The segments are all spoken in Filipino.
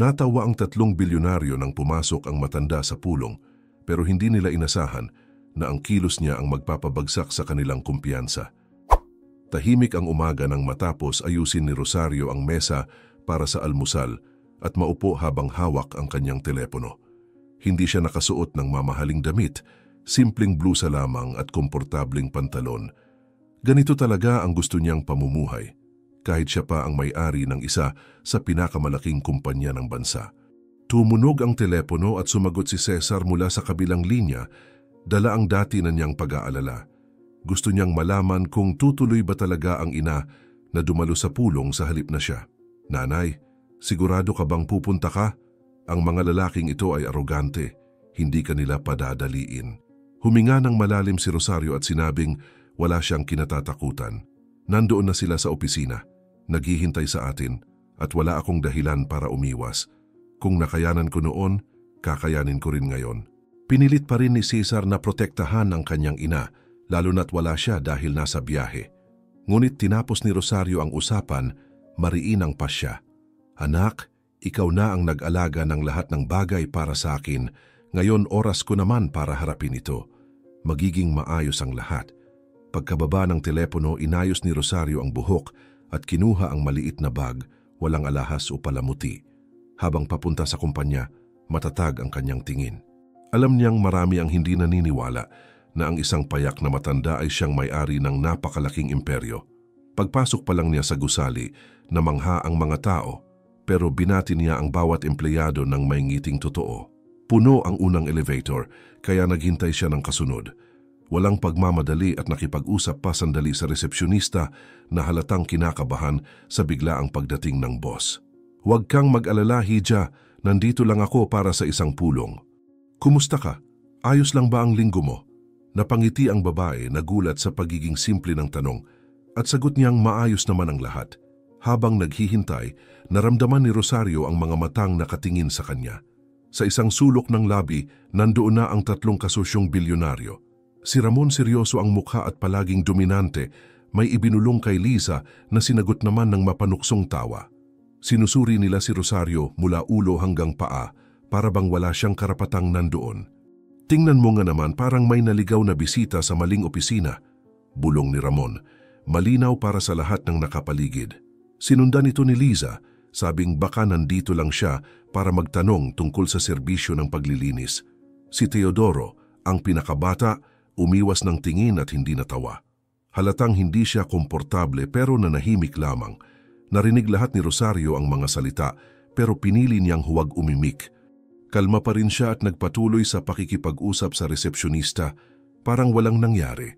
Natawa ang 3 bilyonaryo nang pumasok ang matanda sa pulong, pero hindi nila inasahan na ang kilos niya ang magpapabagsak sa kanilang kumpiyansa. Tahimik ang umaga nang matapos ayusin ni Rosario ang mesa para sa almusal at maupo habang hawak ang kanyang telepono. Hindi siya nakasuot ng mamahaling damit, simpleng blusa lamang at komportabling pantalon. Ganito talaga ang gusto niyang pamumuhay, kahit siya pa ang may-ari ng isa sa pinakamalaking kumpanya ng bansa. Tumunog ang telepono at sumagot si Cesar mula sa kabilang linya, dala ang dati na niyang pag-aalala. Gusto niyang malaman kung tutuloy ba talaga ang ina na dumalo sa pulong sa halip na siya. "Nanay, sigurado ka bang pupunta ka? Ang mga lalaking ito ay arogante, hindi ka nila padadaliin." Huminga ng malalim si Rosario at sinabing wala siyang kinatatakutan. Nandoon na sila sa opisina, naghihintay sa atin at wala akong dahilan para umiwas. Kung nakayanan ko noon, kakayanin ko rin ngayon. Pinilit pa rin ni Cesar na protektahan ang kanyang ina, lalo na't wala siya dahil nasa biyahe. Ngunit tinapos ni Rosario ang usapan, mariinang pa siya. "Anak, ikaw na ang nag-alaga ng lahat ng bagay para sa akin. Ngayon oras ko naman para harapin ito. Magiging maayos ang lahat." Pagkababa ng telepono, inayos ni Rosario ang buhok at kinuha ang maliit na bag, walang alahas o palamuti. Habang papunta sa kumpanya, matatag ang kanyang tingin. Alam niyang marami ang hindi naniniwala na ang isang payak na matanda ay siyang may-ari ng napakalaking imperyo. Pagpasok pa lang niya sa gusali, namangha ang mga tao, pero binati niya ang bawat empleyado ng may ngiting totoo. Puno ang unang elevator, kaya naghintay siya ng kasunod. Walang pagmamadali at nakipag-usap pa sandali sa resepsyonista na halatang kinakabahan sa biglaang pagdating ng boss. "Huwag kang mag-alala, Hija. Nandito lang ako para sa isang pulong." "Kumusta ka? Ayos lang ba ang linggo mo?" Napangiti ang babae, nagulat sa pagiging simple ng tanong, at sagot niyang maayos naman ang lahat. Habang naghihintay, naramdaman ni Rosario ang mga matang nakatingin sa kanya. Sa isang sulok ng labi, nandoon na ang 3 kasosyong bilyonaryo. Si Ramon seryoso ang mukha at palaging dominante, may ibinulong kay Liza na sinagot naman ng mapanuksong tawa. Sinusuri nila si Rosario mula ulo hanggang paa, para bang wala siyang karapatang nandoon. "Tingnan mo nga naman, parang may naligaw na bisita sa maling opisina," bulong ni Ramon, malinaw para sa lahat ng nakapaligid. Sinundan ito ni Liza, sabing baka nandito lang siya para magtanong tungkol sa serbisyo ng paglilinis. Si Teodoro, ang pinakabata, umiwas ng tingin at hindi natawa. Halatang hindi siya komportable pero nanahimik lamang. Narinig lahat ni Rosario ang mga salita pero pinili niyang huwag umimik. Kalma pa rin siya at nagpatuloy sa pakikipag-usap sa resepsyonista, parang walang nangyari.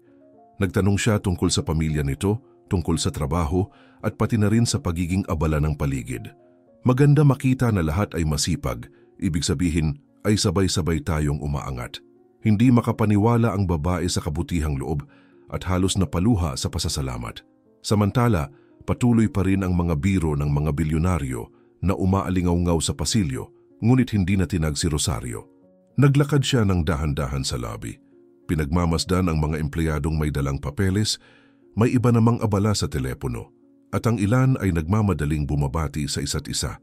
Nagtanong siya tungkol sa pamilya nito, tungkol sa trabaho at pati na rin sa pagiging abala ng paligid. Maganda makita na lahat ay masipag, ibig sabihin ay sabay-sabay tayong umaangat. Hindi makapaniwala ang babae sa kabutihang loob at halos napaluha sa pasasalamat. Samantala, patuloy pa rin ang mga biro ng mga bilyonaryo na umaalingaw-ngaw sa pasilyo, ngunit hindi na tinag si Rosario. Naglakad siya ng dahan-dahan sa lobby. Pinagmamasdan ang mga empleyadong may dalang papeles, may iba namang abala sa telepono, at ang ilan ay nagmamadaling bumabati sa isa't isa.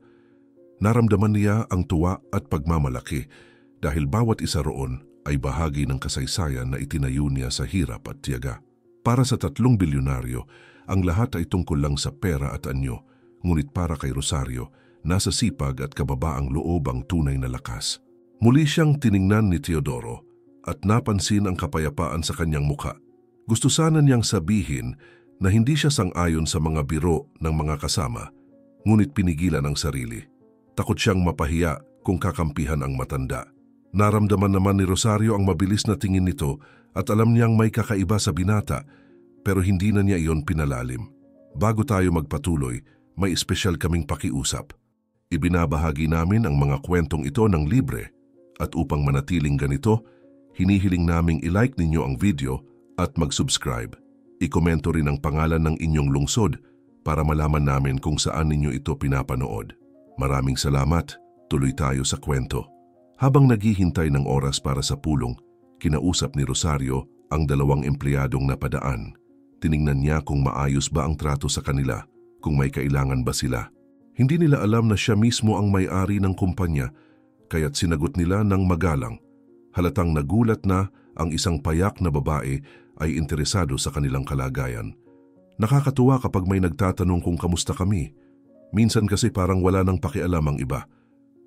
Naramdaman niya ang tuwa at pagmamalaki dahil bawat isa roon ay bahagi ng kasaysayan na itinayo niya sa hirap at tiyaga. Para sa 3 bilyonaryo, ang lahat ay tungkol lang sa pera at anyo, ngunit para kay Rosario, nasa sipag at kababaang loob ang tunay na lakas. Muli siyang tiningnan ni Teodoro at napansin ang kapayapaan sa kanyang mukha. Gusto sana niyang sabihin na hindi siya sang-ayon sa mga biro ng mga kasama, ngunit pinigilan ang sarili. Takot siyang mapahiya kung kakampihan ang matanda. Naramdaman naman ni Rosario ang mabilis na tingin nito at alam niyang may kakaiba sa binata, pero hindi na niya iyon pinalalim. "Bago tayo magpatuloy, may espesyal kaming pakiusap. Ibinabahagi namin ang mga kwentong ito ng libre at upang manatiling ganito, hinihiling naming i-like ninyo ang video at mag-subscribe. I-komento rin ang pangalan ng inyong lungsod para malaman namin kung saan ninyo ito pinapanood. Maraming salamat, tuloy tayo sa kwento." Habang naghihintay ng oras para sa pulong, kinausap ni Rosario ang 2 empleyadong napadaan. Tiningnan niya kung maayos ba ang trato sa kanila, kung may kailangan ba sila. Hindi nila alam na siya mismo ang may-ari ng kumpanya, kaya't sinagot nila ng magalang. Halatang nagulat na ang isang payak na babae ay interesado sa kanilang kalagayan. Nakakatuwa kapag may nagtatanong kung kamusta kami. Minsan kasi parang wala nang pakialam ang iba.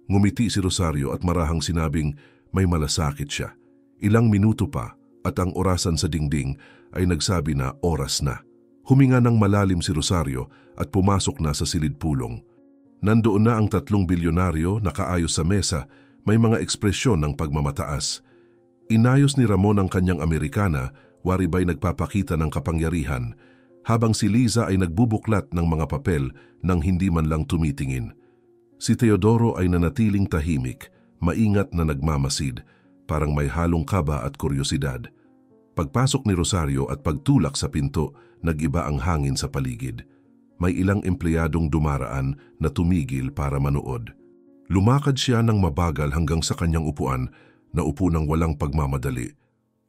Ngumiti si Rosario at marahang sinabing may malasakit siya. Ilang minuto pa at ang orasan sa dingding ay nagsabi na oras na. Huminga ng malalim si Rosario at pumasok na sa silid pulong. Nandoon na ang 3 bilyonaryo nakaayos sa mesa, may mga ekspresyon ng pagmamataas. Inayos ni Ramon ang kanyang Amerikana, waribay nagpapakita ng kapangyarihan, habang si Liza ay nagbubuklat ng mga papel nang hindi man lang tumitingin. Si Teodoro ay nanatiling tahimik, maingat na nagmamasid, parang may halong kaba at kuryosidad. Pagpasok ni Rosario at pagtulak sa pinto, nag-iba ang hangin sa paligid. May ilang empleyadong dumaraan na tumigil para manood. Lumakad siya ng mabagal hanggang sa kanyang upuan, na upo ng walang pagmamadali,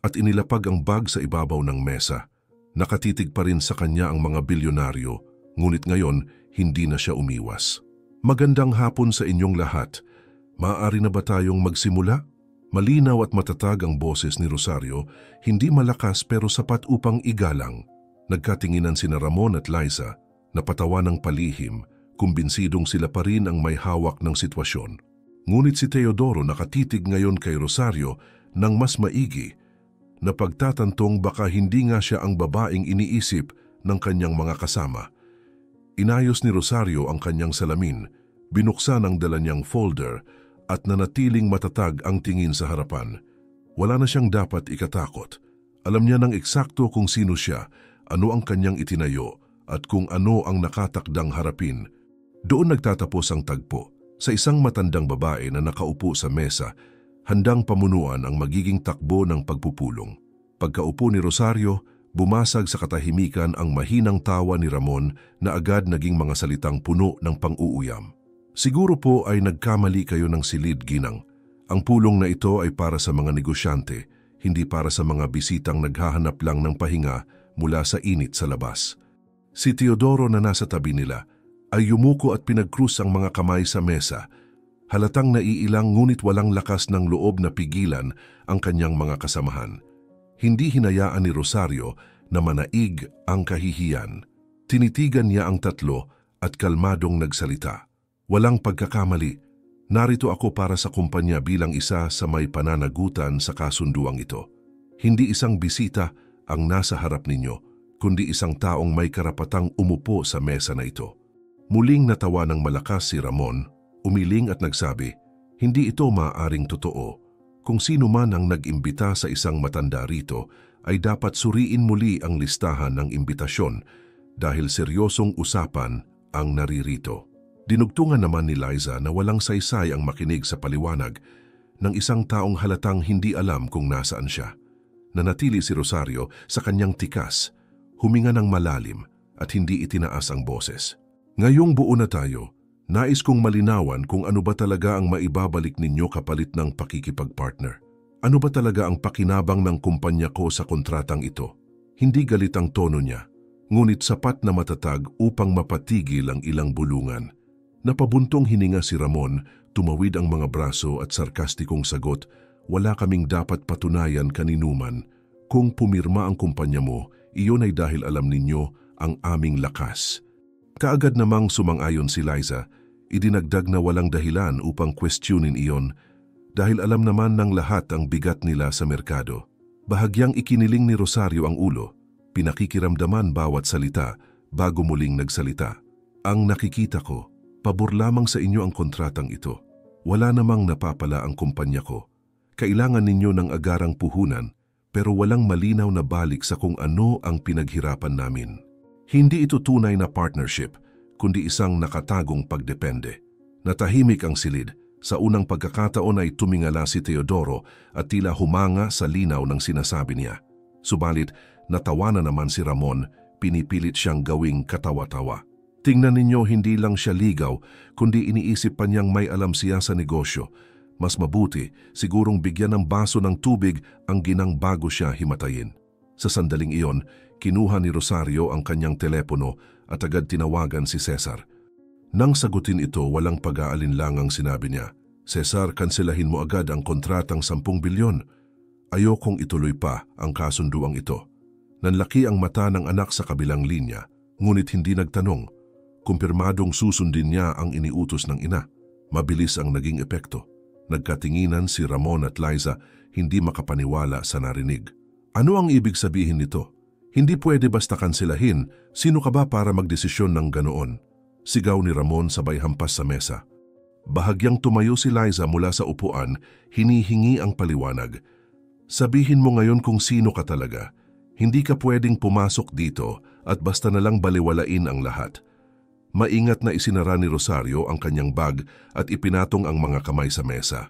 at inilapag ang bag sa ibabaw ng mesa. Nakatitig pa rin sa kanya ang mga bilyonaryo, ngunit ngayon hindi na siya umiwas. Magandang hapon sa inyong lahat. Maaari na ba tayong magsimula? Malinaw at matatag ang boses ni Rosario, hindi malakas pero sapat upang igalang. Nagkatinginan sina Ramon at Liza, napatawa ng palihim, kumbinsidong sila pa rin ang may hawak ng sitwasyon. Ngunit si Teodoro nakatitig ngayon kay Rosario ng mas maigi, na pagtatantong baka hindi nga siya ang babaeng iniisip ng kanyang mga kasama. Inayos ni Rosario ang kanyang salamin, binuksan ang dala niyang folder at nanatiling matatag ang tingin sa harapan. Wala na siyang dapat ikatakot. Alam niya ng eksakto kung sino siya, ano ang kanyang itinayo at kung ano ang nakatakdang harapin. Doon nagtatapos ang tagpo, sa isang matandang babae na nakaupo sa mesa, handang pamunuan ang magiging takbo ng pagpupulong. Pagkaupo ni Rosario, bumasag sa katahimikan ang mahinang tawa ni Ramon na agad naging mga salitang puno ng pang-uuyam. Siguro po ay nagkamali kayo ng silid, Ginang. Ang pulong na ito ay para sa mga negosyante, hindi para sa mga bisitang naghahanap lang ng pahinga mula sa init sa labas. Si Teodoro na nasa tabi nila ay yumuko at pinagkrus ang mga kamay sa mesa. Halatang naiilang ngunit walang lakas ng loob na pigilan ang kanyang mga kasamahan. Hindi hinayaan ni Rosario na manaig ang kahihiyan. Tinitigan niya ang tatlo at kalmadong nagsalita. Walang pagkakamali. Narito ako para sa kumpanya bilang isa sa may pananagutan sa kasunduang ito. Hindi isang bisita ang nasa harap ninyo, kundi isang taong may karapatang umupo sa mesa na ito. Muling natawa ng malakas si Ramon, umiling at nagsabi, hindi ito maaaring totoo. Kung sino man ang nag-imbita sa isang matanda rito, ay dapat suriin muli ang listahan ng imbitasyon dahil seryosong usapan ang naririto. Dinugtungan naman ni Liza na walang saysay ang makinig sa paliwanag ng isang taong halatang hindi alam kung nasaan siya. Nanatili si Rosario sa kanyang tikas, huminga ng malalim at hindi itinaas ang boses. Ngayong buo na tayo, nais kong malinawan kung ano ba talaga ang maibabalik ninyo kapalit ng pakikipagpartner. Ano ba talaga ang pakinabang ng kumpanya ko sa kontratang ito? Hindi galit ang tono niya, ngunit sapat na matatag upang mapatigil ang ilang bulungan. Napabuntong hininga si Ramon, tumawid ang mga braso at sarkastikong sagot, wala kaming dapat patunayan kaninuman. Kung pumirma ang kumpanya mo, iyon ay dahil alam ninyo ang aming lakas. Kaagad namang sumang-ayon si Liza, idinagdag na walang dahilan upang questionin iyon dahil alam naman ng lahat ang bigat nila sa merkado. Bahagyang ikiniling ni Rosario ang ulo, pinakikiramdaman bawat salita bago muling nagsalita. Ang nakikita ko, pabor lamang sa inyo ang kontratang ito. Wala namang napapala ang kumpanya ko. Kailangan ninyo ng agarang puhunan pero walang malinaw na balik sa kung ano ang pinaghirapan namin. Hindi ito tunay na partnership, kundi isang nakatagong pagdepende. Natahimik ang silid. Sa unang pagkakataon ay tumingala si Teodoro at tila humanga sa linaw ng sinasabi niya. Subalit, natawa na naman si Ramon, pinipilit siyang gawing katawa-tawa. Tingnan ninyo, hindi lang siya ligaw, kundi iniisip pa niyang may alam siya sa negosyo. Mas mabuti, sigurong bigyan ng baso ng tubig ang ginang bago siya himatayin. Sa sandaling iyon, kinuha ni Rosario ang kanyang telepono at agad tinawagan si Cesar. Nang sagutin ito, walang pag-aalinlangang sinabi niya, "Cesar, kanselahin mo agad ang kontratang 10 bilyon. Ayokong ituloy pa ang kasunduang ito." Nanlaki ang mata ng anak sa kabilang linya, ngunit hindi nagtanong. Kumpirmadong susundin niya ang iniutos ng ina. Mabilis ang naging epekto. Nagkatinginan si Ramon at Liza, hindi makapaniwala sa narinig. Ano ang ibig sabihin nito? Hindi pwede basta kanselahin. Sino ka ba para magdesisyon ng ganoon? Sigaw ni Ramon sabay hampas sa mesa. Bahagyang tumayo si Liza mula sa upuan, hinihingi ang paliwanag. Sabihin mo ngayon kung sino ka talaga. Hindi ka pwedeng pumasok dito at basta na lang baliwalain ang lahat. Maingat na isinara ni Rosario ang kanyang bag at ipinatong ang mga kamay sa mesa.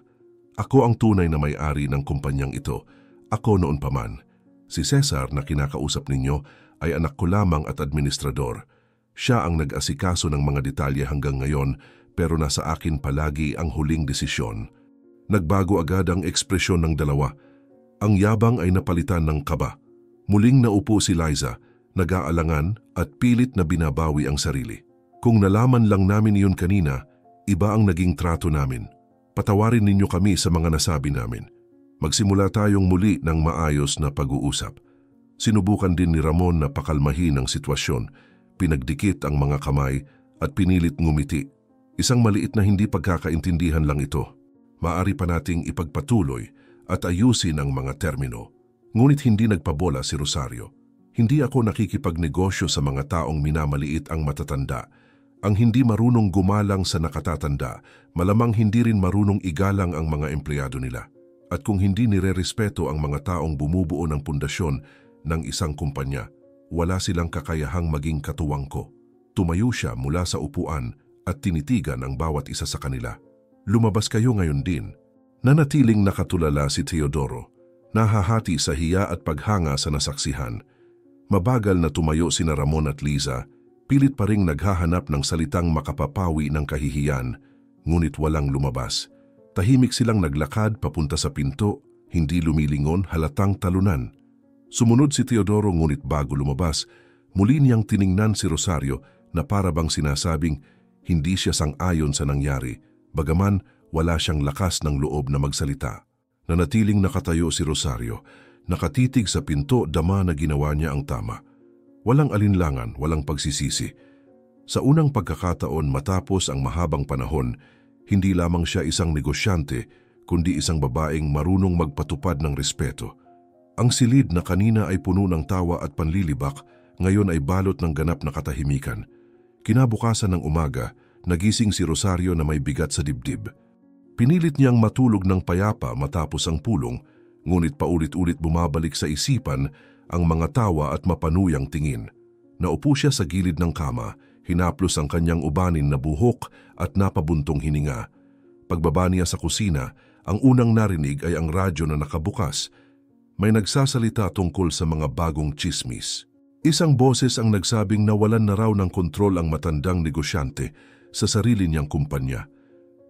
Ako ang tunay na may-ari ng kumpanyang ito. Ako noon pa man. Si Cesar na kinakausap ninyo ay anak ko lamang at administrador. Siya ang nag-asikaso ng mga detalye hanggang ngayon, pero nasa akin palagi ang huling desisyon. Nagbago agad ang ekspresyon ng dalawa. Ang yabang ay napalitan ng kaba. Muling naupo si Liza, nag-aalangan at pilit na binabawi ang sarili. Kung nalaman lang namin iyon kanina, iba ang naging trato namin. Patawarin ninyo kami sa mga nasabi namin. Magsimula tayong muli ng maayos na pag-uusap. Sinubukan din ni Ramon na pakalmahin ang sitwasyon. Pinagdikit ang mga kamay at pinilit ngumiti. Isang maliit na hindi pagkakaintindihan lang ito. Maaari pa nating ipagpatuloy at ayusin ang mga termino. Ngunit hindi nagpabola si Rosario. Hindi ako nakikipagnegosyo sa mga taong minamaliit ang matatanda. Ang hindi marunong gumalang sa nakatatanda, malamang hindi rin marunong igalang ang mga empleyado nila. At kung hindi nirerespeto ang mga taong bumubuo ng pundasyon ng isang kumpanya, wala silang kakayahang maging katuwang ko. Tumayo siya mula sa upuan at tinitigan ang bawat isa sa kanila. Lumabas kayo ngayon din. Nanatiling nakatulala si Teodoro, nahahati sa hiya at paghanga sa nasaksihan. Mabagal na tumayo sina Ramon at Liza, pilit pa ring naghahanap ng salitang makapapawi ng kahihiyan, ngunit walang lumabas. Tahimik silang naglakad papunta sa pinto, hindi lumilingon, halatang talunan. Sumunod si Teodoro ngunit bago lumabas, muli niyang tiningnan si Rosario na para bang sinasabing hindi siya sang-ayon sa nangyari, bagaman wala siyang lakas ng loob na magsalita. Nanatiling nakatayo si Rosario, nakatitig sa pinto, dama na ginawa niya ang tama. Walang alinlangan, walang pagsisisi. Sa unang pagkakataon matapos ang mahabang panahon, hindi lamang siya isang negosyante, kundi isang babaeng marunong magpatupad ng respeto. Ang silid na kanina ay puno ng tawa at panlilibak, ngayon ay balot ng ganap na katahimikan. Kinabukasan ng umaga, nagising si Rosario na may bigat sa dibdib. Pinilit niyang matulog ng payapa matapos ang pulong, ngunit paulit-ulit bumabalik sa isipan ang mga tawa at mapanuyang tingin. Naupo siya sa gilid ng kama, hinaplos ang kanyang ubanin na buhok at napabuntong hininga. Pagbaba niya sa kusina, ang unang narinig ay ang radyo na nakabukas. May nagsasalita tungkol sa mga bagong tsismis. Isang boses ang nagsabing nawalan na raw ng kontrol ang matandang negosyante sa sarili niyang kumpanya,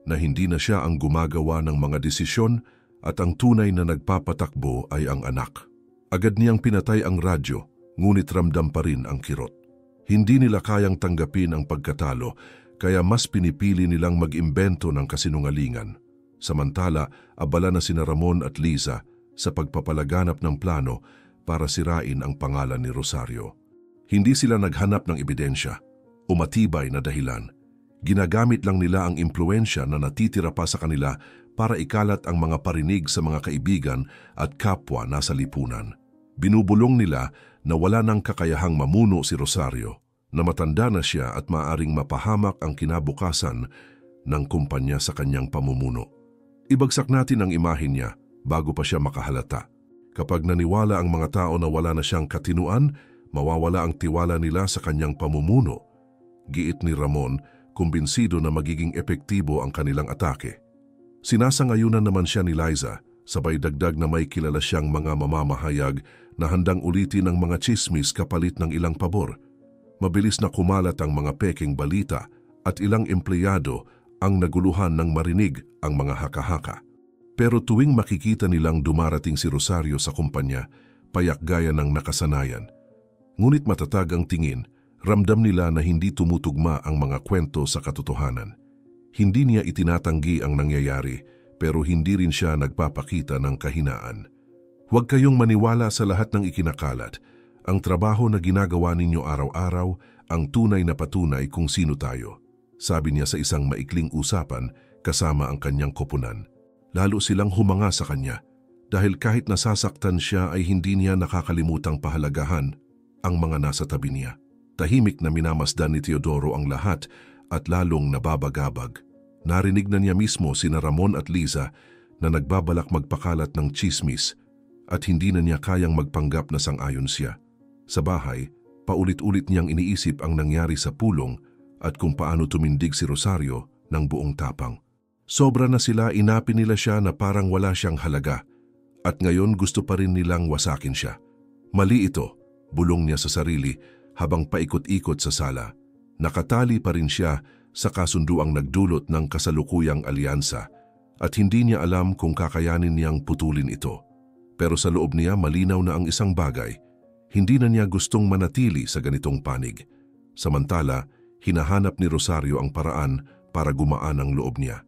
na hindi na siya ang gumagawa ng mga desisyon at ang tunay na nagpapatakbo ay ang anak. Agad niyang pinatay ang radyo, ngunit ramdam pa rin ang kirot. Hindi nila kayang tanggapin ang pagkatalo, kaya mas pinipili nilang mag-imbento ng kasinungalingan. Samantala, abala na sina Ramon at Liza sa pagpapalaganap ng plano para sirain ang pangalan ni Rosario. Hindi sila naghanap ng ebidensya o matibay na dahilan. Ginagamit lang nila ang impluensya na natitira pa sa kanila para ikalat ang mga parinig sa mga kaibigan at kapwa nasa lipunan. Binubulong nila na wala nang kakayahang mamuno si Rosario, na matanda na siya at maaring mapahamak ang kinabukasan ng kumpanya sa kanyang pamumuno. Ibagsak natin ang imahin niya bago pa siya makahalata. Kapag naniwala ang mga tao na wala na siyang katinuan, mawawala ang tiwala nila sa kanyang pamumuno. Giit ni Ramon, kumbinsido na magiging epektibo ang kanilang atake. Sinasangayunan naman siya ni Liza, sabay dagdag na may kilala siyang mga mamamahayag na handang ulitin ang mga tsismis kapalit ng ilang pabor. Mabilis na kumalat ang mga peking balita at ilang empleyado ang naguluhan ng marinig ang mga haka-haka. Pero tuwing makikita nilang dumarating si Rosario sa kumpanya, payak gaya ng nakasanayan. Ngunit matatag ang tingin, Ramdam nila na hindi tumutugma ang mga kwento sa katotohanan. Hindi niya itinatanggi ang nangyayari, pero hindi rin siya nagpapakita ng kahinaan. Huwag kayong maniwala sa lahat ng ikinakalat. Ang trabaho na ginagawa ninyo araw-araw ang tunay na patunay kung sino tayo, sabi niya sa isang maikling usapan kasama ang kanyang koponan. Lalo silang humanga sa kanya dahil kahit nasasaktan siya ay hindi niya nakakalimutang pahalagahan ang mga nasa tabi niya. Tahimik na minamasdan ni Teodoro ang lahat at lalong nababagabag. Narinig na niya mismo sina Ramon at Liza na nagbabalak magpakalat ng tsismis at hindi na niya kayang magpanggap na sang-ayon siya. Sa bahay, paulit-ulit niyang iniisip ang nangyari sa pulong at kung paano tumindig si Rosario ng buong tapang. Sobra na sila, inapin nila siya na parang wala siyang halaga at ngayon gusto pa rin nilang wasakin siya. Mali ito, bulong niya sa sarili habang paikot-ikot sa sala. Nakatali pa rin siya sa kasunduang nagdulot ng kasalukuyang alyansa at hindi niya alam kung kakayanin niyang putulin ito. Pero sa loob niya malinaw na ang isang bagay, hindi na niya gustong manatili sa ganitong panig. Samantala, hinahanap ni Rosario ang paraan para gumaan ang loob niya.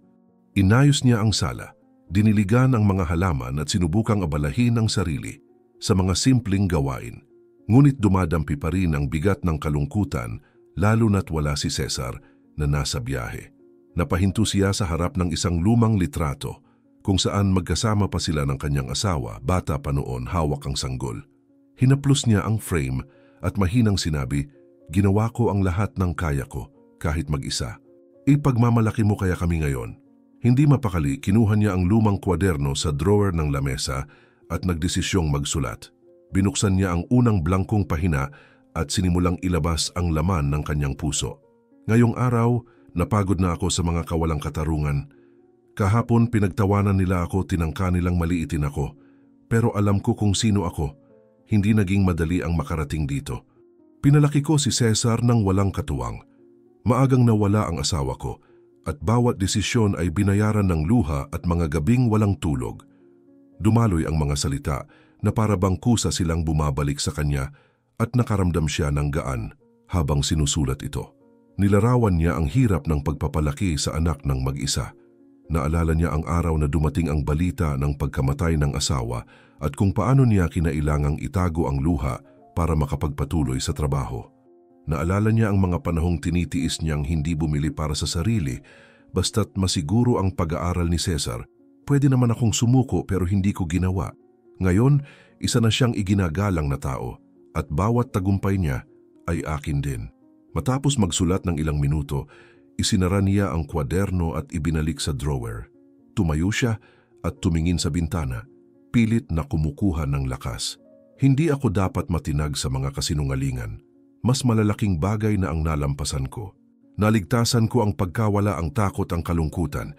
Inayos niya ang sala, diniligan ang mga halaman at sinubukang abalahin ang sarili sa mga simpleng gawain. Ngunit dumadampi pa rin ang bigat ng kalungkutan lalo na't wala si Cesar na nasa biyahe. Napahinto siya sa harap ng isang lumang litrato kung saan magkasama pa sila ng kanyang asawa, bata pa noon, hawak ang sanggol. Hinaplos niya ang frame at mahinang sinabi, "Ginawa ko ang lahat ng kaya ko kahit mag-isa. Ipagmamalaki mo kaya kami ngayon." Hindi mapakali, kinuha niya ang lumang kwaderno sa drawer ng lamesa at nagdesisyong magsulat. Binuksan niya ang unang blangkong pahina at sinimulang ilabas ang laman ng kanyang puso. "Ngayong araw, napagod na ako sa mga kawalang katarungan. Kahapon pinagtawanan nila ako, tinangka nilang maliitin ako. Pero alam ko kung sino ako. Hindi naging madali ang makarating dito. Pinalaki ko si Cesar nang walang katuwang. Maagang nawala ang asawa ko at bawat desisyon ay binayaran ng luha at mga gabing walang tulog." Dumaloy ang mga salita na para bang kusa silang bumabalik sa kanya at nakaramdam siya ng gaan habang sinusulat ito. Nilarawan niya ang hirap ng pagpapalaki sa anak ng mag-isa. Naalala niya ang araw na dumating ang balita ng pagkamatay ng asawa at kung paano niya kinailangang itago ang luha para makapagpatuloy sa trabaho. Naalala niya ang mga panahong tinitiis niyang hindi bumili para sa sarili, basta't masiguro ang pag-aaral ni Cesar. "Pwede naman akong sumuko pero hindi ko ginawa." Ngayon, isa na siyang iginagalang na tao at bawat tagumpay niya ay akin din. Matapos magsulat ng ilang minuto, isinara niya ang kwaderno at ibinalik sa drawer. Tumayo siya at tumingin sa bintana, pilit na kumukuha ng lakas. "Hindi ako dapat matinag sa mga kasinungalingan. Mas malalaking bagay na ang nalampasan ko. Naligtasan ko ang pagkawala, ang takot, ang kalungkutan.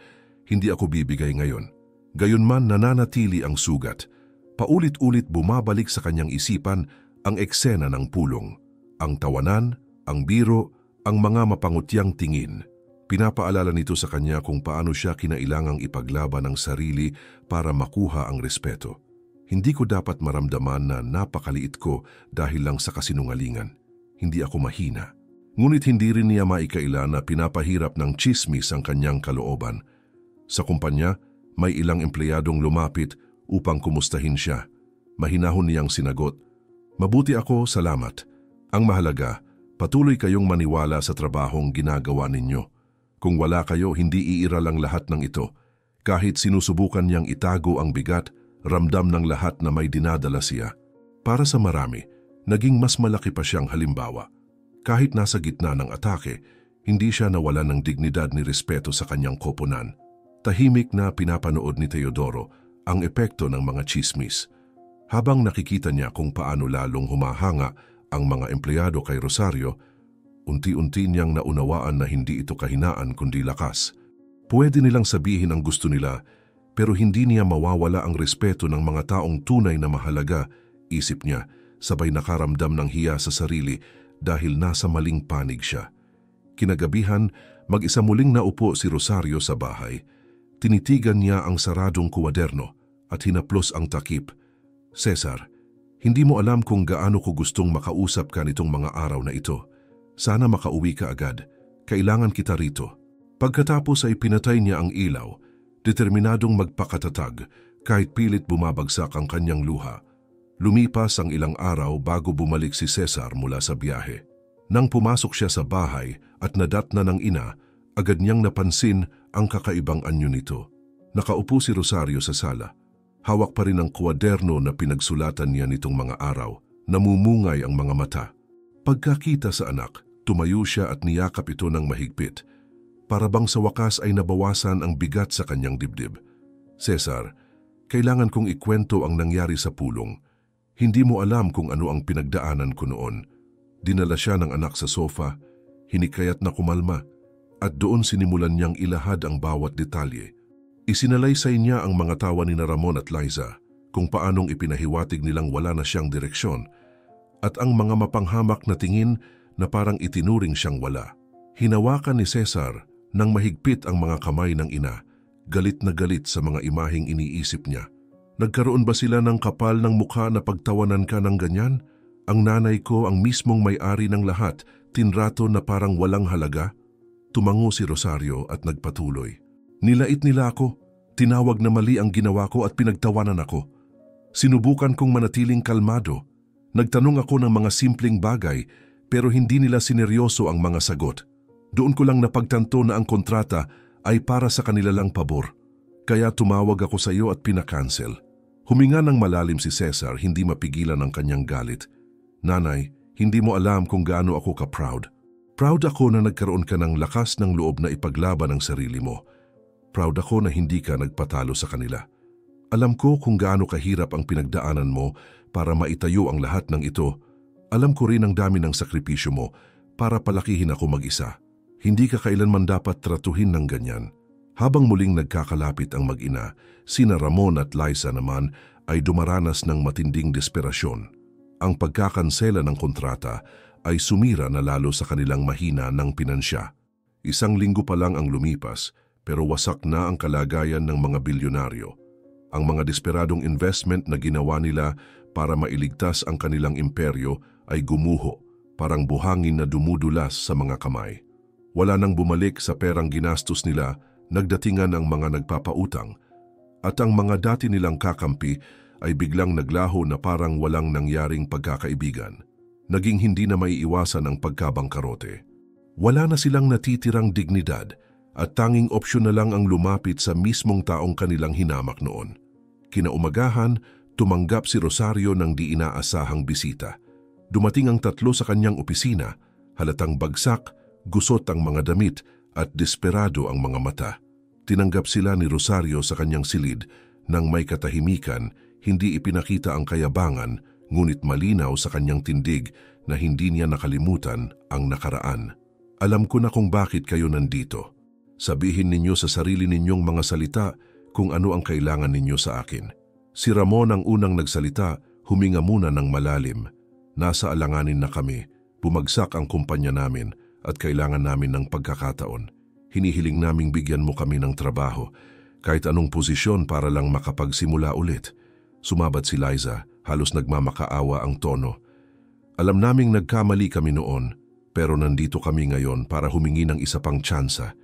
Hindi ako bibigay ngayon." Gayunman nananatili ang sugat. Paulit-ulit bumabalik sa kanyang isipan ang eksena ng pulong, ang tawanan, ang biro, ang mga mapangutyang tingin. Pinapaalala nito sa kanya kung paano siya kinailangang ipaglaban ang sarili para makuha ang respeto. "Hindi ko dapat maramdaman na napakaliit ko dahil lang sa kasinungalingan. Hindi ako mahina." Ngunit hindi rin niya maikaila na pinapahirap ng tsismis ang kanyang kalooban. Sa kumpanya, may ilang empleyadong lumapit upang kumustahin siya. Mahinahon niyang sinagot, "Mabuti ako, salamat. Ang mahalaga, patuloy kayong maniwala sa trabahong ginagawa ninyo. Kung wala kayo, hindi iiral ang lahat ng ito." Kahit sinusubukan niyang itago ang bigat, ramdam ng lahat na may dinadala siya. Para sa marami, naging mas malaki pa siyang halimbawa. Kahit nasa gitna ng atake, hindi siya nawala ng dignidad ni respeto sa kanyang koponan. Tahimik na pinapanood ni Teodoro ang epekto ng mga tsismis. Habang nakikita niya kung paano lalong humahanga ang mga empleyado kay Rosario, unti-unti niyang naunawaan na hindi ito kahinaan kundi lakas. Pwede nilang sabihin ang gusto nila, pero hindi niya mawawala ang respeto ng mga taong tunay na mahalaga, isip niya, sabay nakaramdam ng hiya sa sarili dahil nasa maling panig siya. Kinagabihan, mag-isa muling naupo si Rosario sa bahay. Tinitigan niya ang saradong kuwaderno at hinaplos ang takip. "Cesar, hindi mo alam kung gaano ko gustong makausap ka nitong mga araw na ito. Sana makauwi ka agad. Kailangan kita rito. Pagkatapos ay pinatay niya ang ilaw, determinadong magpakatatag kahit pilit bumabagsak ang kanyang luha. Lumipas ang ilang araw bago bumalik si Cesar mula sa biyahe. Nang pumasok siya sa bahay at nadatna ng ina, agad niyang napansin ang kakaibang anyo nito. Nakaupo si Rosario sa sala. Hawak pa rin ang kwaderno na pinagsulatan niya nitong mga araw. Namumungay ang mga mata. Pagkakita sa anak, tumayo siya at niyakap ito ng mahigpit. Para bang sa wakas ay nabawasan ang bigat sa kanyang dibdib. Cesar, kailangan kong ikwento ang nangyari sa pulong. Hindi mo alam kung ano ang pinagdaanan ko noon. Dinala siya ng anak sa sofa, hinikayat na kumalma, at doon sinimulan niyang ilahad ang bawat detalye. Isinalaysay niya ang mga tawa ni Ramon at Liza, kung paanong ipinahiwatig nilang wala na siyang direksyon, at ang mga mapanghamak na tingin na parang itinuring siyang wala. Hinawakan ni Cesar nang mahigpit ang mga kamay ng ina, galit na galit sa mga imaheng iniisip niya. Nagkaroon ba sila ng kapal ng mukha na pagtawanan ka ng ganyan? Ang nanay ko ang mismong may-ari ng lahat, tinrato na parang walang halaga? Tumango si Rosario at nagpatuloy. Nilait nila ako, tinawag na mali ang ginawa ko at pinagtawanan ako. Sinubukan kong manatiling kalmado. Nagtanong ako ng mga simpleng bagay pero hindi nila sineryoso ang mga sagot. Doon ko lang napagtanto na ang kontrata ay para sa kanila lang pabor. Kaya tumawag ako sa iyo at pinakancel. Huminga ng malalim si Cesar, hindi mapigilan ang kanyang galit. Nanay, hindi mo alam kung gaano ako ka-proud. Proud ako na nagkaroon ka ng lakas ng loob na ipaglaban ang sarili mo. Proud ako na hindi ka nagpatalo sa kanila. Alam ko kung gaano kahirap ang pinagdaanan mo para maitayo ang lahat ng ito. Alam ko rin ang dami ng sakripisyo mo para palakihin ako mag-isa. Hindi ka kailanman dapat tratuhin ng ganyan. Habang muling nagkakalapit ang mag-ina, sina Ramon at Liza naman ay dumaranas ng matinding desperasyon. Ang pagkakansela ng kontrata ay sumira na lalo sa kanilang mahina ng pinansya. 1 linggo pa lang ang lumipas, pero wasak na ang kalagayan ng mga bilyonaryo. Ang mga desperadong investment na ginawa nila para mailigtas ang kanilang imperyo ay gumuho, parang buhangin na dumudulas sa mga kamay. Wala nang bumalik sa perang ginastos nila, nagdatingan ang mga nagpapautang, at ang mga dati nilang kakampi ay biglang naglaho na parang walang nangyaring pagkakaibigan. Naging hindi na maiiwasan ang pagkabangkarote. Wala na silang natitirang dignidad, at tanging opsyon na lang ang lumapit sa mismong taong kanilang hinamak noon. Kinaumagahan, tumanggap si Rosario ng di inaasahang bisita. Dumating ang 3 sa kanyang opisina, halatang bagsak, gusot ang mga damit at desperado ang mga mata. Tinanggap sila ni Rosario sa kanyang silid nang may katahimikan, hindi ipinakita ang kayabangan, ngunit malinaw sa kanyang tindig na hindi niya nakalimutan ang nakaraan. Alam ko na kung bakit kayo nandito. Sabihin ninyo sa sarili ninyong mga salita kung ano ang kailangan ninyo sa akin. Si Ramon ang unang nagsalita, huminga muna ng malalim. Nasa alanganin na kami, bumagsak ang kumpanya namin at kailangan namin ng pagkakataon. Hinihiling naming bigyan mo kami ng trabaho, kahit anong posisyon para lang makapagsimula ulit. Sumabat si Liza, halos nagmamakaawa ang tono. Alam naming nagkamali kami noon, pero nandito kami ngayon para humingi ng isa pang tsansa.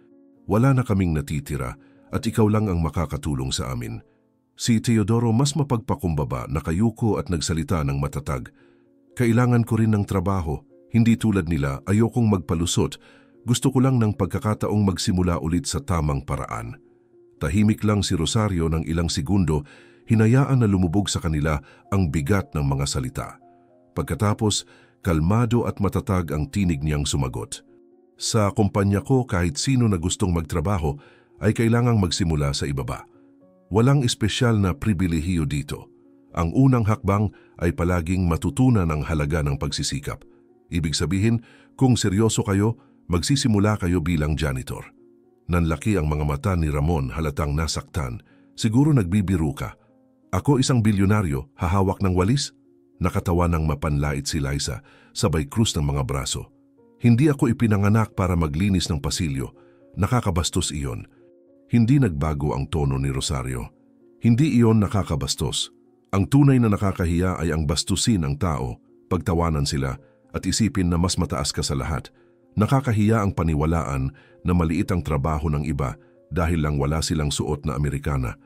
Wala na kaming natitira at ikaw lang ang makakatulong sa amin. Si Teodoro mas mapagpakumbaba, nakayuko at nagsalita ng matatag. Kailangan ko rin ng trabaho, hindi tulad nila, ayokong magpalusot. Gusto ko lang ng pagkakataong magsimula ulit sa tamang paraan. Tahimik lang si Rosario ng ilang segundo, hinayaan na lumubog sa kanila ang bigat ng mga salita. Pagkatapos, kalmado at matatag ang tinig niyang sumagot. Sa kumpanya ko, kahit sino na gustong magtrabaho ay kailangang magsimula sa ibaba. Walang espesyal na pribilehiyo dito. Ang unang hakbang ay palaging matutunan ang halaga ng pagsisikap. Ibig sabihin, kung seryoso kayo, magsisimula kayo bilang janitor. Nanlaki ang mga mata ni Ramon, halatang nasaktan. Siguro nagbibiro ka. Ako isang bilyonaryo, hahawak ng walis? Nakatawa ng mapanlait si Liza, sabay krus ng mga braso. Hindi ako ipinanganak para maglinis ng pasilyo. Nakakabastos iyon. Hindi nagbago ang tono ni Rosario. Hindi iyon nakakabastos. Ang tunay na nakakahiya ay ang bastusin ang tao, pagtawanan sila at isipin na mas mataas ka sa lahat. Nakakahiya ang paniwalaan na maliit ang trabaho ng iba dahil lang wala silang suot na Amerikana.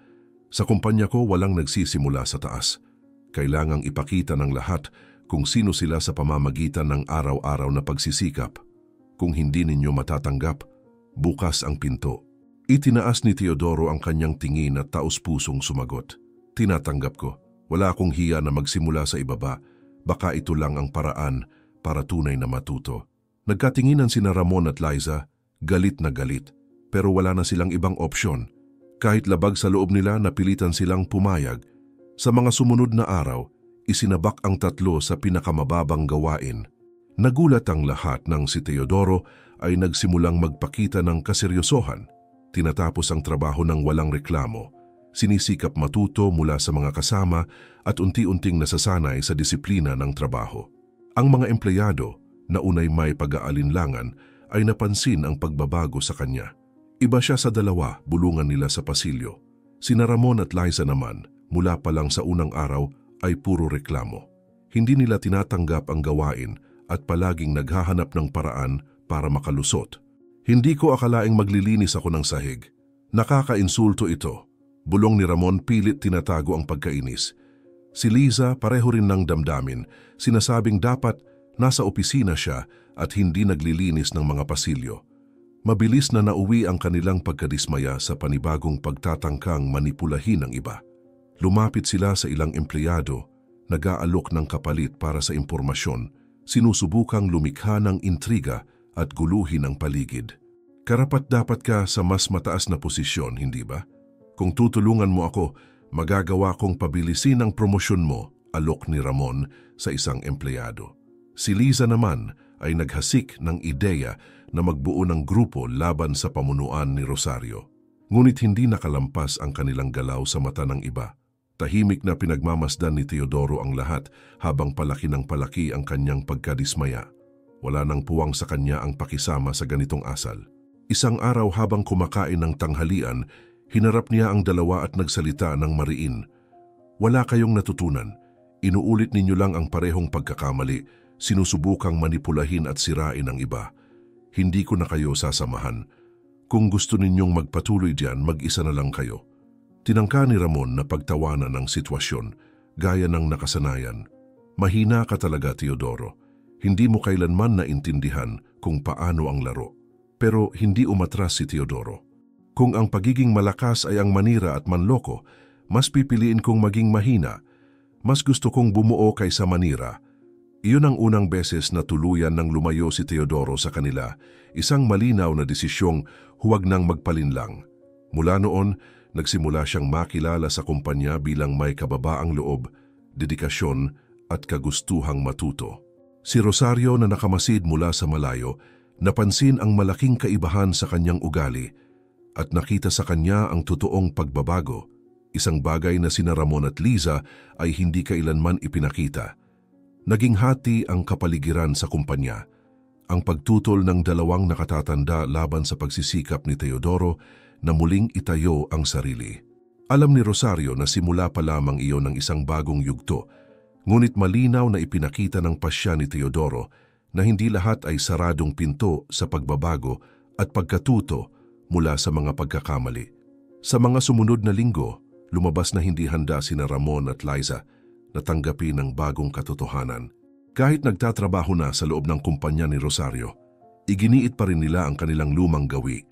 Sa kumpanya ko walang nagsisimula sa taas. Kailangang ipakita ng lahat kung sino sila sa pamamagitan ng araw-araw na pagsisikap. Kung hindi ninyo matatanggap, bukas ang pinto. Itinaas ni Teodoro ang kanyang tingin at taos-pusong sumagot. Tinatanggap ko. Wala akong hiya na magsimula sa ibaba. Baka ito lang ang paraan para tunay na matuto. Nagkatinginan sina Ramon at Liza, galit na galit, pero wala na silang ibang opsyon. Kahit labag sa loob nila, napilitan silang pumayag. Sa mga sumunod na araw, isinabak ang tatlo sa pinakamababang gawain. Nagulat ang lahat nang si Teodoro ay nagsimulang magpakita ng kaseryosohan. Tinatapos ang trabaho ng walang reklamo. Sinisikap matuto mula sa mga kasama at unti-unting nasasanay sa disiplina ng trabaho. Ang mga empleyado na unay may pag-aalinlangan ay napansin ang pagbabago sa kanya. Iba siya sa dalawa, bulungan nila sa pasilyo. Sina Ramon at Liza naman, mula pa lang sa unang araw ay puro reklamo. Hindi nila tinatanggap ang gawain at palaging naghahanap ng paraan para makalusot. Hindi ko akalaing maglilinis ako ng sahig. Nakakainsulto ito. Bulong ni Ramon, pilit tinatago ang pagkainis. Si Liza pareho rin ng damdamin, sinasabing dapat nasa opisina siya at hindi naglilinis ng mga pasilyo. Mabilis na nauwi ang kanilang pagkadismaya sa panibagong pagtatangkang manipulahin ng iba. Lumapit sila sa ilang empleyado, nag-aalok ng kapalit para sa impormasyon, sinusubukang lumikha ng intriga at guluhin ang paligid. Karapat-dapat ka sa mas mataas na posisyon, hindi ba? Kung tutulungan mo ako, magagawa kong pabilisin ang promosyon mo, alok ni Ramon sa isang empleyado. Si Liza naman ay naghasik ng ideya na magbuo ng grupo laban sa pamunuan ni Rosario. Ngunit hindi nakalampas ang kanilang galaw sa mata ng iba. Tahimik na pinagmamasdan ni Teodoro ang lahat habang palaki ng palaki ang kanyang pagkadismaya. Wala nang puwang sa kanya ang pakisama sa ganitong asal. Isang araw habang kumakain ng tanghalian, hinarap niya ang dalawa at nagsalita ng mariin. Wala kayong natutunan. Inuulit ninyo lang ang parehong pagkakamali. Sinusubukang manipulahin at sirain ang iba. Hindi ko na kayo sasamahan. Kung gusto ninyong magpatuloy diyan, mag-isa na lang kayo. Tinangka ni Ramon na pagtawanan ang sitwasyon, gaya ng nakasanayan. Mahina ka talaga, Teodoro. Hindi mo kailanman naintindihan kung paano ang laro. Pero hindi umatras si Teodoro. Kung ang pagiging malakas ay ang manira at manloko, mas pipiliin kong maging mahina. Mas gusto kong bumuo kaysa manira. Iyon ang unang beses na tuluyan nang lumayo si Teodoro sa kanila, isang malinaw na desisyong huwag nang magpalinlang. Mula noon, nagsimula siyang makilala sa kumpanya bilang may kababaang loob, dedikasyon at kagustuhang matuto. Si Rosario na nakamasid mula sa malayo, napansin ang malaking kaibahan sa kanyang ugali at nakita sa kanya ang totoong pagbabago, isang bagay na sina Ramon at Liza ay hindi kailanman ipinakita. Naging hati ang kapaligiran sa kumpanya. Ang pagtutol ng dalawang nakatatanda laban sa pagsisikap ni Teodoro na muling itayo ang sarili. Alam ni Rosario na simula pa lamang iyon ng isang bagong yugto, ngunit malinaw na ipinakita ng pasya ni Teodoro na hindi lahat ay saradong pinto sa pagbabago at pagkatuto mula sa mga pagkakamali. Sa mga sumunod na linggo, lumabas na hindi handa sina Ramon at Liza na tanggapin ang bagong katotohanan. Kahit nagtatrabaho na sa loob ng kumpanya ni Rosario, iginiit pa rin nila ang kanilang lumang gawi.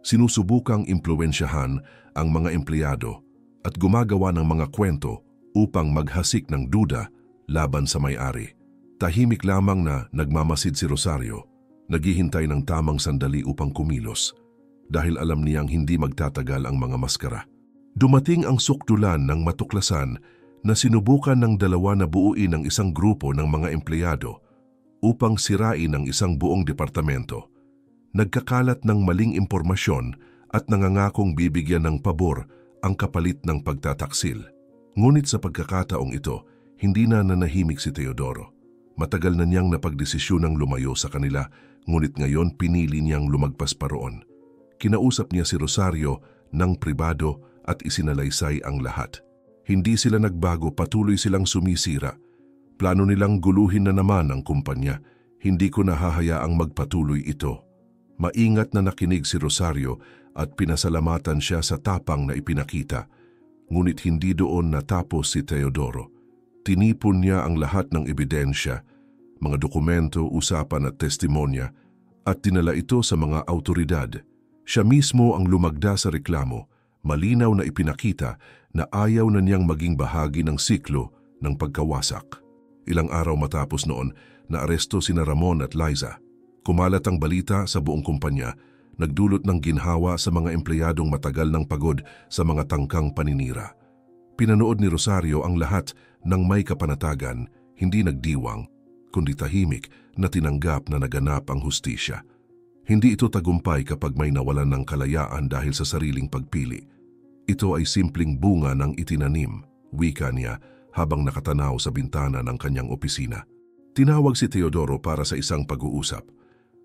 Sinusubukang impluwensyahan ang mga empleyado at gumagawa ng mga kwento upang maghasik ng duda laban sa may-ari. Tahimik lamang na nagmamasid si Rosario, naghihintay ng tamang sandali upang kumilos dahil alam niyang hindi magtatagal ang mga maskara. Dumating ang sukdulan ng matuklasan na sinubukan ng dalawa na buuin ang isang grupo ng mga empleyado upang sirain ang isang buong departamento. Nagkakalat ng maling impormasyon at nangangakong bibigyan ng pabor ang kapalit ng pagtataksil. Ngunit sa pagkakataong ito, hindi na nanahimik si Teodoro. Matagal na niyang napagdesisyonang lumayo sa kanila, ngunit ngayon pinili niyang lumagpas pa roon. Kinausap niya si Rosario ng pribado at isinalaysay ang lahat. Hindi sila nagbago, patuloy silang sumisira. Plano nilang guluhin na naman ang kumpanya, Hindi ko nahahayaang magpatuloy ito. Maingat na nakinig si Rosario at pinasalamatan siya sa tapang na ipinakita. Ngunit hindi doon natapos si Teodoro. Tinipon niya ang lahat ng ebidensya, mga dokumento, usapan at testimonya, at dinala ito sa mga autoridad. Siya mismo ang lumagda sa reklamo, malinaw na ipinakita na ayaw na niyang maging bahagi ng siklo ng pagkawasak. Ilang araw matapos noon, naaresto sina Ramon at Liza. Kumalat ang balita sa buong kumpanya, nagdulot ng ginhawa sa mga empleyadong matagal ng pagod sa mga tangkang paninira. Pinanood ni Rosario ang lahat ng may kapanatagan, hindi nagdiwang, kundi tahimik na tinanggap na naganap ang hustisya. Hindi ito tagumpay kapag may nawalan ng kalayaan dahil sa sariling pagpili. Ito ay simpleng bunga ng itinanim, wika niya habang nakatanaw sa bintana ng kanyang opisina. Tinawag si Teodoro para sa isang pag-uusap.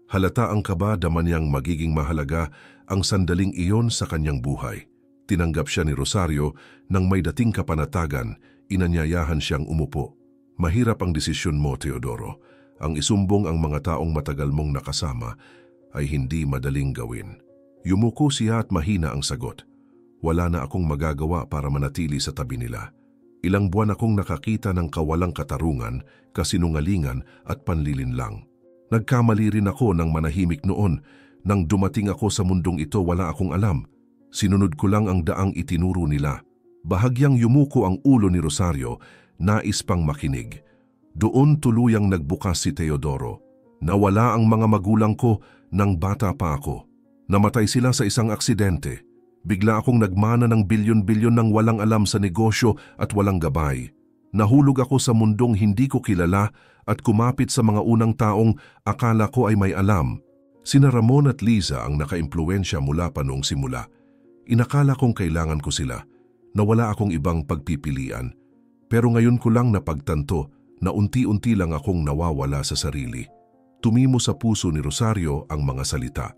Halata ang kaba daman niyang magiging mahalaga ang sandaling iyon sa kanyang buhay. Tinanggap siya ni Rosario nang may dating kapanatagan, inanyayahan siyang umupo. Mahirap ang desisyon mo, Teodoro. Ang isumbong ang mga taong matagal mong nakasama ay hindi madaling gawin. Yumuko siya at mahina ang sagot. Wala na akong magagawa para manatili sa tabi nila. Ilang buwan akong nakakita ng kawalang katarungan, kasinungalingan at panlilinlang. Nagkamali rin ako ng manahimik noon. Nang dumating ako sa mundong ito, wala akong alam. Sinunod ko lang ang daang itinuro nila. Bahagyang yumuko ang ulo ni Rosario, nais pang makinig. Doon tuluyang nagbukas si Teodoro. Nawala ang mga magulang ko nang bata pa ako. Namatay sila sa isang aksidente. Bigla akong nagmana ng bilyon-bilyon ng walang alam sa negosyo at walang gabay. Nahulog ako sa mundong hindi ko kilala at kumapit sa mga unang taong akala ko ay may alam. Sina Ramon at Liza ang nakaimpluwensya mula pa noong simula. Inakala kong kailangan ko sila, na wala akong ibang pagpipilian. Pero ngayon ko lang napagtanto na unti-unti lang akong nawawala sa sarili. Tumimo sa puso ni Rosario ang mga salita.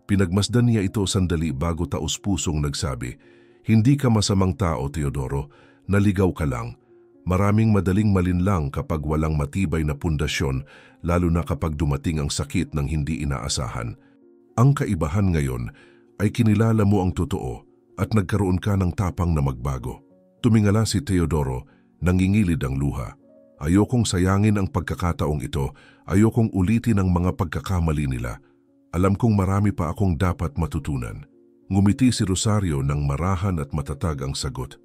Pinagmasdan niya ito sandali bago taos-pusong nagsabi, "Hindi ka masamang tao, Teodoro. Naligaw ka lang. Maraming madaling malinlang kapag walang matibay na pundasyon, lalo na kapag dumating ang sakit ng hindi inaasahan. Ang kaibahan ngayon ay kinilala mo ang totoo at nagkaroon ka ng tapang na magbago." Tumingala si Teodoro, nangingilid ang luha. Ayokong sayangin ang pagkakataong ito, ayokong ulitin ang mga pagkakamali nila. Alam kong marami pa akong dapat matutunan. Ngumiti si Rosario ng marahan at matatag ang sagot.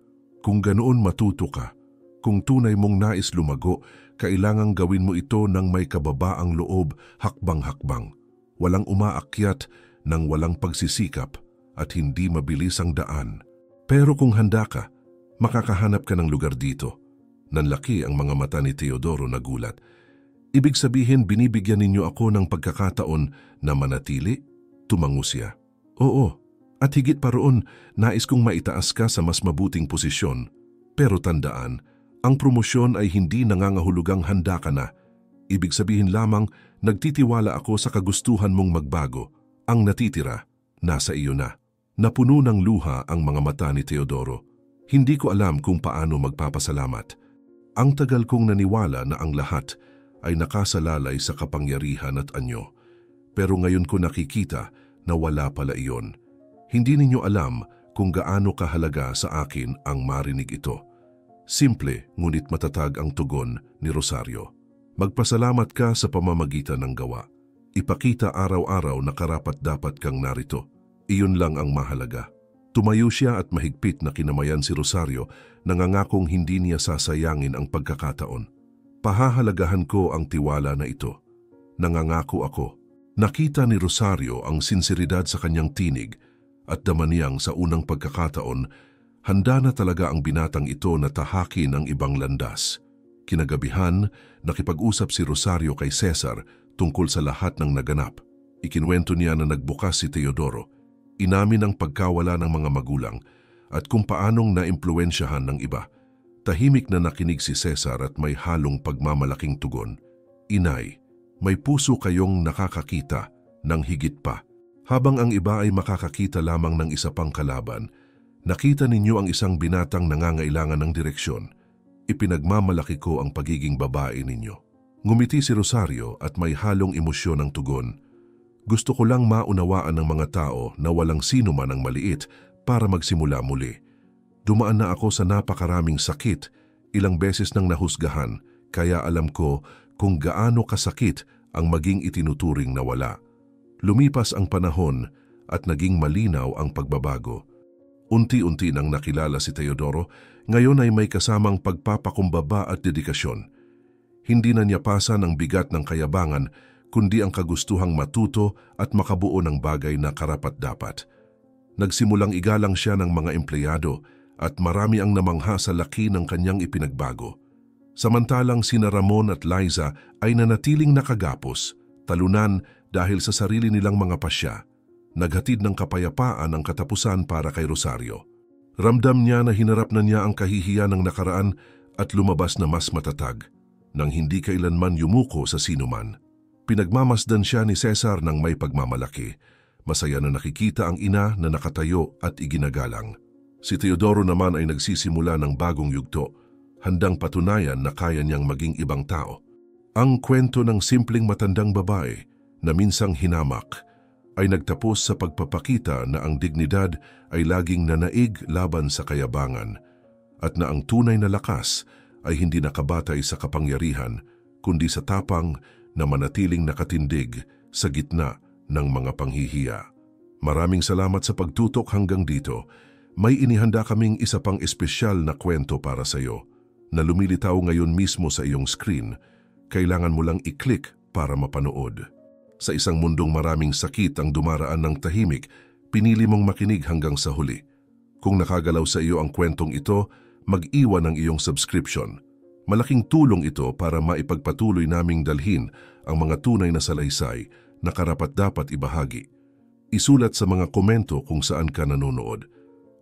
Kung ganoon matuto ka. Kung tunay mong nais lumago, kailangang gawin mo ito ng may kababaang loob, hakbang-hakbang. Walang umaakyat ng walang pagsisikap at hindi mabilis ang daan. Pero kung handa ka, makakahanap ka ng lugar dito. Nanlaki ang mga mata ni Teodoro na gulat. Ibig sabihin binibigyan ninyo ako ng pagkakataon na manatili? Tumango siya. Oo, at higit pa roon, nais kong maitaas ka sa mas mabuting posisyon. Pero tandaan, ang promosyon ay hindi nangangahulugang handa ka na. Ibig sabihin lamang, nagtitiwala ako sa kagustuhan mong magbago. Ang natitira, nasa iyo na. Napuno ng luha ang mga mata ni Teodoro. Hindi ko alam kung paano magpapasalamat. Ang tagal kong naniwala na ang lahat ay nakasalalay sa kapangyarihan at anyo. Pero ngayon ko nakikita na wala pala iyon. Hindi ninyo alam kung gaano kahalaga sa akin ang marinig ito. Simple ngunit matatag ang tugon ni Rosario. Magpasalamat ka sa pamamagitan ng gawa. Ipakita araw-araw na karapat-dapat kang narito. Iyon lang ang mahalaga. Tumayo siya at mahigpit na kinamayan si Rosario, nangangakong hindi niya sasayangin ang pagkakataon. Pahahalagahan ko ang tiwala na ito. Nangangako ako. Nakita ni Rosario ang sinseridad sa kanyang tinig at dama niyang sa unang pagkakataon, handa na talaga ang binatang ito na tahakin ang ibang landas. Kinagabihan, nakipag-usap si Rosario kay Cesar tungkol sa lahat ng naganap. Ikinwento niya na nagbukas si Teodoro. Inamin ang pagkawala ng mga magulang at kung paanong naimpluwensyahan ng iba. Tahimik na nakinig si Cesar at may halong pagmamalaking tugon. Inay, may puso kayong nakakakita ng higit pa. Habang ang iba ay makakakita lamang ng isa pang kalaban, nakita ninyo ang isang binatang nangangailangan ng direksyon. Ipinagmamalaki ko ang pagiging babae ninyo. Ngumiti si Rosario at may halong emosyon ang tugon. Gusto ko lang maunawaan ng mga tao na walang sino man ang maliit para magsimula muli. Dumaan na ako sa napakaraming sakit, ilang beses nang nahusgahan, kaya alam ko kung gaano kasakit ang maging itinuturing na wala. Lumipas ang panahon at naging malinaw ang pagbabago. Unti-unti nang nakilala si Teodoro, ngayon ay may kasamang pagpapakumbaba at dedikasyon. Hindi na niya pasan ang bigat ng kayabangan, kundi ang kagustuhang matuto at makabuo ng bagay na karapat-dapat. Nagsimulang igalang siya ng mga empleyado at marami ang namangha sa laki ng kanyang ipinagbago. Samantalang sina Ramon at Liza ay nanatiling nakagapos, talunan dahil sa sarili nilang mga pasya. Naghatid ng kapayapaan ang katapusan para kay Rosario. Ramdam niya na hinarap na niya ang kahihiyan ng nakaraan at lumabas na mas matatag, nang hindi kailanman yumuko sa sinuman. Pinagmamasdan siya ni Cesar ng may pagmamalaki. Masaya na nakikita ang ina na nakatayo at iginagalang. Si Teodoro naman ay nagsisimula ng bagong yugto, handang patunayan na kaya niyang maging ibang tao. Ang kwento ng simpleng matandang babae na minsang hinamak ay nagtapos sa pagpapakita na ang dignidad ay laging nanaig laban sa kayabangan at na ang tunay na lakas ay hindi nakabatay sa kapangyarihan kundi sa tapang na manatiling nakatindig sa gitna ng mga panghihiya. Maraming salamat sa pagtutok hanggang dito. May inihanda kaming isa pang espesyal na kwento para sa iyo na lumilitaw ngayon mismo sa iyong screen. Kailangan mo lang i-click para mapanood. Sa isang mundong maraming sakit ang dumaraan ng tahimik, pinili mong makinig hanggang sa huli. Kung nakagalaw sa iyo ang kwentong ito, mag-iwan ng iyong subscription. Malaking tulong ito para maipagpatuloy naming dalhin ang mga tunay na salaysay na karapat-dapat ibahagi. Isulat sa mga komento kung saan ka nanonood.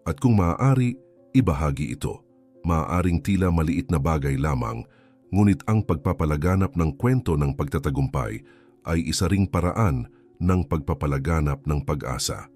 At kung maaari, ibahagi ito. Maaaring tila maliit na bagay lamang, ngunit ang pagpapalaganap ng kwento ng pagtatagumpay ay isa ring paraan ng pagpapalaganap ng pag-asa.